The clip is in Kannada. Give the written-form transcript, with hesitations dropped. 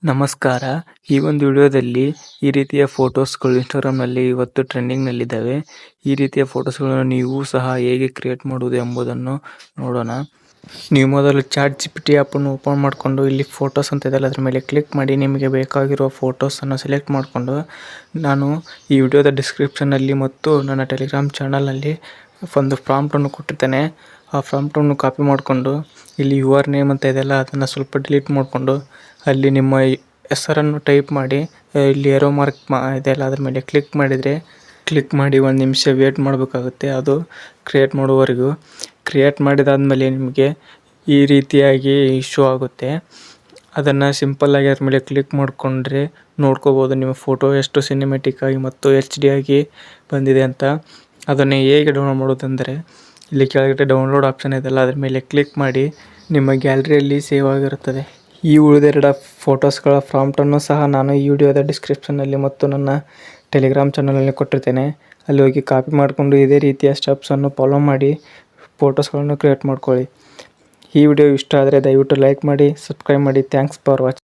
ನಮಸ್ಕಾರ. ಈ ಒಂದು ವಿಡಿಯೋದಲ್ಲಿ ಈ ರೀತಿಯ ಫೋಟೋಸ್ಗಳು ಇನ್ಸ್ಟಾಗ್ರಾಮ್ನಲ್ಲಿ ಇವತ್ತು ಟ್ರೆಂಡಿಂಗ್ನಲ್ಲಿದ್ದಾವೆ. ಈ ರೀತಿಯ ಫೋಟೋಸ್ಗಳನ್ನು ನೀವು ಸಹ ಹೇಗೆ ಕ್ರಿಯೇಟ್ ಮಾಡುವುದು ಎಂಬುದನ್ನು ನೋಡೋಣ. ನೀವು ಮೊದಲು ChatGPT ಆ್ಯಪನ್ನು ಓಪನ್ ಮಾಡಿಕೊಂಡು ಇಲ್ಲಿ ಫೋಟೋಸ್ ಅಂತ ಇದೆಯಲ್ಲ ಅದರ ಮೇಲೆ ಕ್ಲಿಕ್ ಮಾಡಿ ನಿಮಗೆ ಬೇಕಾಗಿರುವ ಫೋಟೋಸನ್ನು ಸೆಲೆಕ್ಟ್ ಮಾಡಿಕೊಂಡು, ನಾನು ಈ ವಿಡಿಯೋದ ಡಿಸ್ಕ್ರಿಪ್ಷನ್ನಲ್ಲಿ ಮತ್ತು ನನ್ನ ಟೆಲಿಗ್ರಾಮ್ ಚಾನಲ್ನಲ್ಲಿ ಒಂದು ಪ್ರಾಂಪ್ಟನ್ನು ಕೊಟ್ಟಿರ್ತೇನೆ. ಆ ಪ್ರಾಂಪ್ಟನ್ನು ಕಾಪಿ ಮಾಡಿಕೊಂಡು ಇಲ್ಲಿ ಯುವರ್ ನೇಮ್ ಅಂತ ಇದೆಯಲ್ಲ ಅದನ್ನು ಸ್ವಲ್ಪ ಡಿಲೀಟ್ ಮಾಡಿಕೊಂಡು ಅಲ್ಲಿ ನಿಮ್ಮ ಹೆಸರನ್ನು ಟೈಪ್ ಮಾಡಿ ಇಲ್ಲಿ ಏರೋ ಮಾರ್ಕ್ ಇದೆಯಲ್ಲ ಅದ್ರ ಮೇಲೆ ಕ್ಲಿಕ್ ಮಾಡಿ 1 ನಿಮಿಷ ವೇಟ್ ಮಾಡಬೇಕಾಗುತ್ತೆ. ಅದು ಕ್ರಿಯೇಟ್ ಮಾಡುವವರೆಗೂ. ಕ್ರಿಯೇಟ್ ಮಾಡಿದಾದಮೇಲೆ ನಿಮಗೆ ಈ ರೀತಿಯಾಗಿ ಇಶ್ಯೂ ಆಗುತ್ತೆ. ಅದನ್ನು ಸಿಂಪಲ್ಲಾಗಿ ಅದ್ರ ಮೇಲೆ ಕ್ಲಿಕ್ ಮಾಡಿಕೊಂಡ್ರೆ ನೋಡ್ಕೋಬೋದು ನಿಮ್ಮ ಫೋಟೋ ಎಷ್ಟು ಸಿನಿಮೆಟಿಕ್ ಆಗಿ ಮತ್ತು HD ಆಗಿ ಬಂದಿದೆ ಅಂತ. ಅದನ್ನು ಹೇಗೆ ಡೌನ್ಲೋಡ್ ಮಾಡೋದಂದರೆ ಇಲ್ಲಿ ಕೆಳಗಡೆ ಡೌನ್ಲೋಡ್ ಆಪ್ಷನ್ ಇದೆಯಲ್ಲ ಅದ್ರ ಮೇಲೆ ಕ್ಲಿಕ್ ಮಾಡಿ ನಿಮ್ಮ ಗ್ಯಾಲರಿಯಲ್ಲಿ ಸೇವ್ ಆಗಿರುತ್ತದೆ. ಈ ಉಳಿದೆರಡು ಫೋಟೋಸ್ಗಳ ಪ್ರಾಂಪ್ಟನ್ನು ಸಹ ನಾನು ಈ ವಿಡಿಯೋದ ಡಿಸ್ಕ್ರಿಪ್ಷನ್ನಲ್ಲಿ ಮತ್ತು ನನ್ನ ಟೆಲಿಗ್ರಾಮ್ ಚಾನಲಲ್ಲಿ ಕೊಟ್ಟಿರ್ತೇನೆ. ಅಲ್ಲಿ ಹೋಗಿ ಕಾಪಿ ಮಾಡಿಕೊಂಡು ಇದೇ ರೀತಿಯ ಸ್ಟೆಪ್ಸನ್ನು ಫಾಲೋ ಮಾಡಿ ಫೋಟೋಸ್ಗಳನ್ನು ಕ್ರಿಯೇಟ್ ಮಾಡ್ಕೊಳ್ಳಿ. ಈ ವಿಡಿಯೋ ಇಷ್ಟ ಆದರೆ ದಯವಿಟ್ಟು ಲೈಕ್ ಮಾಡಿ, ಸಬ್ಸ್ಕ್ರೈಬ್ ಮಾಡಿ. Thanks for watching.